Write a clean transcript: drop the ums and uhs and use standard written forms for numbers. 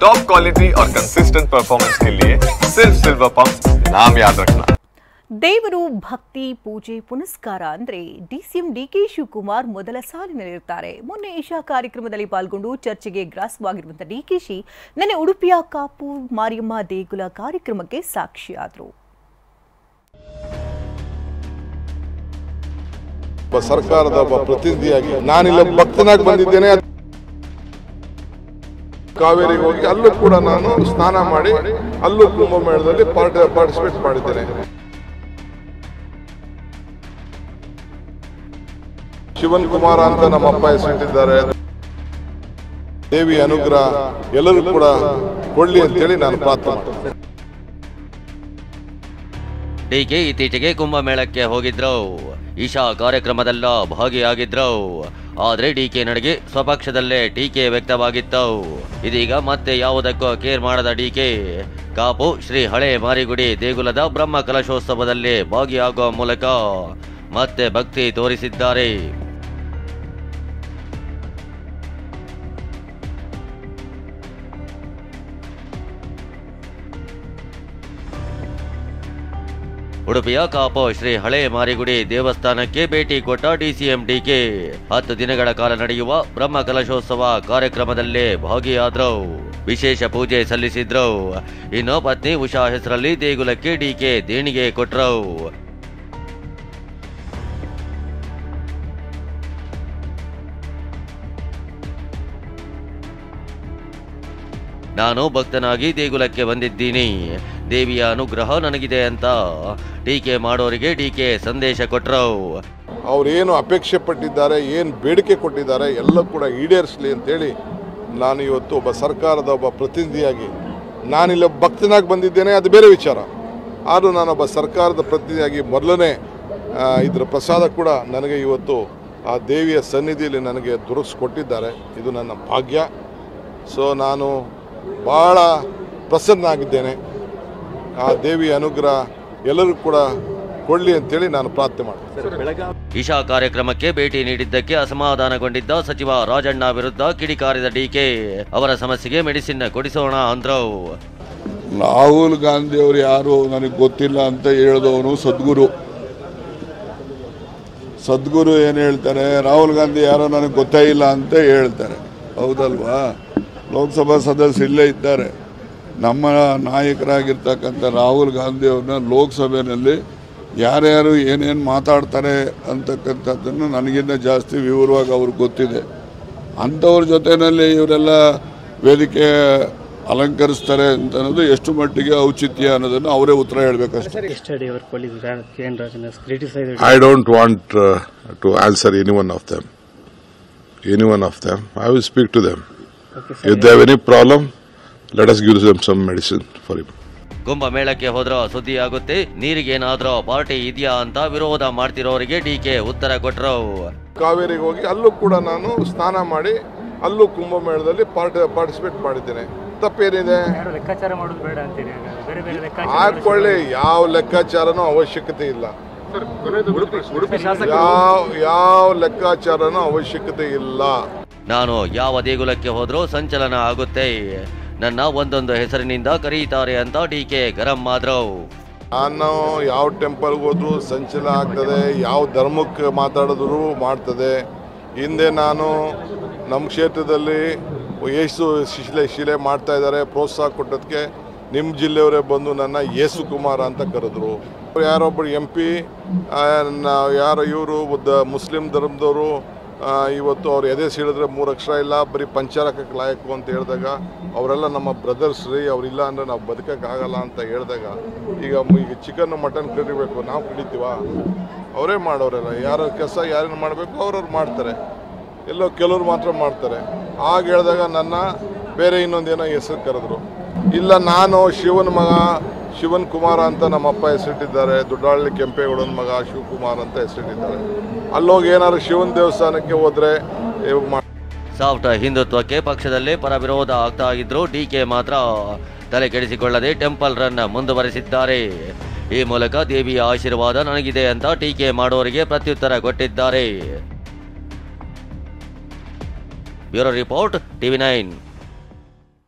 Top quality और consistent performance के लिए सिर्फ सिल्वर पंप नाम याद रखना। ದೇವರು ಭಕ್ತಿ ಪೂಜೆ ಪುನಸ್ಕಾರ ಅಂದ್ರೆ ಡಿಸಿಎಂ ಡಿಕೆ ಶಿವಕುಮಾರ್ ಮೊದಲ ಸಾಲಿನಲ್ಲಿರುತ್ತಾರೆ. ಮೊನ್ನೆ ಈಶಾ ಕಾರ್ಯಕ್ರಮದಲ್ಲಿ ಪಾಲ್ಗೊಂಡು ಚರ್ಚೆಗೆ ಗ್ರಾಸವಾಗಿರುವಂತಹ ಡಿಕೆಶಿ ನೆನ್ನೆ ಉಡುಪಿಯ ಕಾಪು ಮಾರಿಯಮ್ಮ ದೇಗುಲ ಕಾರ್ಯಕ್ರಮಕ್ಕೆ ಸಾಕ್ಷಿಯಾದರು. ಸರ್ಕಾರದ ಪ್ರತಿನಿಧಿಯಾಗಿ ನಾನಿಲ್ಲಿ ಭಕ್ತನಾಗಿ ಬಂದಿದ್ದೇನೆ. ಕಾವೇರಿಗೆ ಹೋಗಿ ಅಲ್ಲೂ ಕೂಡ ನಾನು ಸ್ನಾನ ಮಾಡಿ ಅಲ್ಲೂ ಕುಂಭಮೇಳದಲ್ಲಿ ಪಾರ್ಟಿಸಿಪೇಟ್ ಮಾಡಿದ್ದೇನೆ. ಶಿವನ್ ಕುಮಾರ ಅಂತ ನಮ್ಮ ಅಪ್ಪ ಹೆಸರಿಟ್ಟಿದ್ದಾರೆ. ದೇವಿ ಅನುಗ್ರಹ ಎಲ್ಲರೂ ಕೂಡ ಕೊಳ್ಳಿ ಅಂತೇಳಿ ನಾನು ಪ್ರಾರ್ಥನೆ ಮಾಡ್ತೇನೆ. ಡಿಕೆ ಇತ್ತೀಚೆಗೆ ಕುಂಭಮೇಳಕ್ಕೆ ಹೋಗಿದ್ರು. ಈಶಾ ಕಾರ್ಯಕ್ರಮದಲ್ಲ ಭಾಗಿಯಾಗಿದ್ರು. ಆದ್ರೆ ಡಿಕೆ ನಡೆಗೆ ಸ್ವಪಕ್ಷದಲ್ಲೇ ಟೀಕೆ ವ್ಯಕ್ತವಾಗಿತ್ತು. ಇದೀಗ ಮತ್ತೆ ಯಾವುದಕ್ಕೂ ಕೇರ್ ಮಾಡದ ಡಿಕೆ ಕಾಪು ಶ್ರೀ ಹಳೆ ಮಾರಿಗುಡಿ ದೇಗುಲದ ಬ್ರಹ್ಮ ಕಲಶೋತ್ಸವದಲ್ಲಿ ಭಾಗಿಯಾಗುವ ಮೂಲಕ ಮತ್ತೆ ಭಕ್ತಿ ತೋರಿಸಿದ್ದಾರೆ. ಉಡುಪಿಯ ಕಾಪು ಶ್ರೀ ಹಳೆ ಮಾರಿಗುಡಿ ದೇವಸ್ಥಾನಕ್ಕೆ ಭೇಟಿ ಕೊಟ್ಟ ಡಿಸಿಎಂ ಡಿಕೆ 10 ದಿನಗಳ ಕಾಲ ನಡೆಯುವ ಬ್ರಹ್ಮ ಕಲಶೋತ್ಸವ ಕಾರ್ಯಕ್ರಮದಲ್ಲಿ ಭಾಗಿಯಾದ್ರು. ವಿಶೇಷ ಪೂಜೆ ಸಲ್ಲಿಸಿದ್ರು. ಇನ್ನು ಪತ್ನಿ ಉಷಾ ಹೆಸರಲ್ಲಿ ದೇಗುಲಕ್ಕೆ ಡಿಕೆ ದೇಣಿಗೆ ಕೊಟ್ರು. ನಾನು ಭಕ್ತನಾಗಿ ದೇಗುಲಕ್ಕೆ ಬಂದಿದ್ದೀನಿ. ದೇವಿಯ ಅನುಗ್ರಹ ನನಗಿದೆ ಅಂತ ಟೀಕೆ ಮಾಡೋರಿಗೆ ಡಿಕೆ ಸಂದೇಶ ಕೊಟ್ಟರು. ಅವ್ರೇನು ಅಪೇಕ್ಷೆ ಪಟ್ಟಿದ್ದಾರೆ, ಏನು ಬೇಡಿಕೆ ಕೊಟ್ಟಿದ್ದಾರೆ ಎಲ್ಲ ಕೂಡ ಈಡೇರಿಸಲಿ ಅಂತೇಳಿ ನಾನು ಇವತ್ತು ಒಬ್ಬ ಸರ್ಕಾರದ ಒಬ್ಬ ಪ್ರತಿನಿಧಿಯಾಗಿ ನಾನಿಲ್ಲ ಭಕ್ತನಾಗಿ ಬಂದಿದ್ದೇನೆ. ಅದು ಬೇರೆ ವಿಚಾರ. ಆದರೂ ನಾನೊಬ್ಬ ಸರ್ಕಾರದ ಪ್ರತಿನಿಧಿಯಾಗಿ ಮೊದಲನೇ ಇದರ ಪ್ರಸಾದ ಕೂಡ ನನಗೆ ಇವತ್ತು ಆ ದೇವಿಯ ಸನ್ನಿಧಿಯಲ್ಲಿ ನನಗೆ ದೊರಕಿಸ್ಕೊಟ್ಟಿದ್ದಾರೆ. ಇದು ನನ್ನ ಭಾಗ್ಯ. ಸೊ ನಾನು ಭಾಳ ಪ್ರಸನ್ನ ಆಗಿದ್ದೇನೆ. ಆ ದೇವಿಯ ಅನುಗ್ರಹ ಎಲ್ಲರೂ ಕೂಡ ಕೊಳ್ಳಿ ಅಂತೇಳಿ ನಾನು ಪ್ರಾರ್ಥನೆ ಮಾಡ್ತೇನೆ. ಈಶಾ ಕಾರ್ಯಕ್ರಮಕ್ಕೆ ಭೇಟಿ ನೀಡಿದ್ದಕ್ಕೆ ಅಸಮಾಧಾನಗೊಂಡಿದ್ದ ಸಚಿವ ರಾಜಣ್ಣ ವಿರುದ್ಧ ಕಿಡಿಕಾರಿದ ಡಿಕೆ ಅವರ ಸಮಸ್ಯೆಗೆ ಮೆಡಿಸಿನ್ ಕೊಡಿಸೋಣ ಅಂದ್ರು. ರಾಹುಲ್ ಗಾಂಧಿ ಅವರು ಯಾರು ನನಗೆ ಗೊತ್ತಿಲ್ಲ ಅಂತ ಹೇಳಿದವನು ಸದ್ಗುರು ಏನು ಹೇಳ್ತಾರೆ, ರಾಹುಲ್ ಗಾಂಧಿ ಯಾರೋ ನನಗೆ ಗೊತ್ತೇ ಇಲ್ಲ ಅಂತ ಹೇಳ್ತಾರೆ. ಹೌದಲ್ವಾ? ಲೋಕಸಭಾ ಸದಸ್ಯರು ಇಲ್ಲೇ ಇದ್ದಾರೆ. ನಮ್ಮ ನಾಯಕರಾಗಿರ್ತಕ್ಕಂಥ ರಾಹುಲ್ ಗಾಂಧಿ ಅವ್ರನ್ನ ಲೋಕಸಭೆಯಲ್ಲಿ ಯಾರ್ಯಾರು ಏನೇನು ಮಾತಾಡ್ತಾರೆ ಅಂತಕ್ಕಂಥದ್ದನ್ನು ನನಗಿಂತ ಜಾಸ್ತಿ ವಿವರವಾಗಿ ಅವ್ರಿಗೆ ಗೊತ್ತಿದೆ. ಅಂಥವ್ರ ಜೊತೆಯಲ್ಲಿ ಇವರೆಲ್ಲ ವೇದಿಕೆ ಅಲಂಕರಿಸ್ತಾರೆ ಅಂತ ಅನ್ನೋದು ಎಷ್ಟು ಮಟ್ಟಿಗೆ ಔಚಿತ್ಯ ಅನ್ನೋದನ್ನು ಅವರೇ ಉತ್ತರ ಹೇಳಬೇಕಷ್ಟೇ. I don't want to answer any one of them. I will speak to them. If they have any problem, let us give them some medicine for him. ಕುಂಭಮೇಳಕ್ಕೆ ಹೋದ್ರೋ ಸುದ್ದಿ ಆಗುತ್ತೆ, ನೀರಿಗೇನಾದ್ರೂ ಪಾರ್ಟಿ ಇದೆಯಾ ಅಂತ ವಿರೋಧ ಮಾಡ್ತಿರೋರಿಗೆ ಡಿಕೆ ಉತ್ತರ ಕೊಟ್ಟರು. ಕಾವೇರಿಗೆ ಹೋಗಿ ಅಲ್ಲೂ ಕೂಡ ನಾನು ಸ್ನಾನ ಮಾಡಿ ಅಲ್ಲೂ ಕುಂಭಮೇಳದಲ್ಲಿ ಪಾರ್ಟಿಸಿಪೇಟ್ ಮಾಡಿದ್ದೇನೆ. ತಪ್ಪೇನಿದೆ? ಹಾಕೊಳ್ಳಿ. ಯಾವ ಲೆಕ್ಕಾಚಾರನೂ ಅವಶ್ಯಕತೆ ಇಲ್ಲ. ಯಾವ ಲೆಕ್ಕಾಚಾರನೂ ಅವಶ್ಯಕತೆ ಇಲ್ಲ. ನಾನು ಯಾವ ದೇಗುಲಕ್ಕೆ ಹೋದ್ರೂ ಸಂಚಲನ ಆಗುತ್ತೆ. ನನ್ನ ಒಂದೊಂದು ಹೆಸರಿನಿಂದ ಕರೀತಾರೆ ಅಂತ ಡಿಕೆ ಗರಂ ಆದ್ರು. ನಾನು ಯಾವ ಟೆಂಪಲ್ಗೆ ಹೋದ್ರು ಸಂಚಲನ ಆಗ್ತದೆ. ಯಾವ ಧರ್ಮಕ್ಕೆ ಮಾತಾಡಿದ್ರು ಮಾಡ್ತದೆ. ಹಿಂದೆ ನಾನು ನಮ್ಮ ಕ್ಷೇತ್ರದಲ್ಲಿ ಯೇಸು ಶಿಲೆ ಮಾಡ್ತಾ ಇದ್ದಾರೆ, ಪ್ರೋತ್ಸಾಹ ಕೊಟ್ಟದಕ್ಕೆ ನಿಮ್ಮ ಜಿಲ್ಲೆಯವರೇ ಬಂದು ನನ್ನ ಯೇಸು ಕುಮಾರ ಅಂತ ಕರೆದ್ರು. ಯಾರೊಬ್ಬರು MP ಯಾರು ಇವರು ಮುಸ್ಲಿಂ ಧರ್ಮದವರು ಇವತ್ತು ಅವ್ರು ಎದೆ ಸೀಳಿದ್ರೆ 3 ಅಕ್ಷರ ಇಲ್ಲ, ಬರೀ ಪಂಚರಕಕ್ಕೆ ಲಾಯಕು ಅಂತ ಹೇಳಿದಾಗ ಅವರೆಲ್ಲ ನಮ್ಮ ಬ್ರದರ್ಸ್ ರೀ, ಅವರಿಲ್ಲ ಅಂದರೆ ನಾವು ಬದುಕೋಕ್ಕಾಗಲ್ಲ ಅಂತ ಹೇಳಿದಾಗ ಈಗ ಚಿಕನ್ ಮಟನ್ ಕಡಿಬೇಕು, ನಾವು ಕಡಿತೀವ? ಅವರೇ ಮಾಡೋರೆಲ್ಲ. ಯಾರ ಕೆಲಸ ಯಾರೇನು ಮಾಡಬೇಕು ಅವ್ರವ್ರು ಮಾಡ್ತಾರೆ. ಎಲ್ಲೋ ಕೆಲವ್ರು ಮಾತ್ರ ಮಾಡ್ತಾರೆ. ಆಗ ಹೇಳಿದಾಗ ನನ್ನ ಬೇರೆ ಇನ್ನೊಂದೇನೋ ಹೆಸರು ಕರೆದ್ರು. ಇಲ್ಲ, ನಾನು ಶಿವನ ಮಗ ಶಿವನ್ ಕುಮಾರ ಅಂತ ನಮ್ಮ ಅಪ್ಪ ಹೆಸರಿಟ್ಟಿದ್ದಾರೆ. ದೊಡ್ಡಹಳ್ಳಿ ಕೆಂಪೇಗೌಡನ ಮಗ ಶಿವಕುಮಾರ್ ಅಂತ ಹೆಸರಿಟ್ಟಿದ್ದಾರೆ. ಅಲ್ಲೋಗಿ ಏನಾದ್ರು ಶಿವನ ದೇವಸ್ಥಾನಕ್ಕೆ ಹೋದ್ರೆ ಸಾಫ್ಟ್ ಹಿಂದುತ್ವಕ್ಕೆ ಪಕ್ಷದಲ್ಲೇ ಪರ ವಿರೋಧ ಆಗ್ತಾ ಇದ್ರು ಡಿಕೆ ಮಾತ್ರ ತಲೆ ಕೆಡಿಸಿಕೊಳ್ಳದೆ ಟೆಂಪಲ್ ರನ್ ಮುಂದುವರೆಸಿದ್ದಾರೆ. ಈ ಮೂಲಕ ದೇವಿಯ ಆಶೀರ್ವಾದ ನನಗಿದೆ ಅಂತ ಟೀಕೆ ಮಾಡೋರಿಗೆ ಪ್ರತ್ಯುತ್ತರ ಕೊಟ್ಟಿದ್ದಾರೆ. Bureau report, TV9.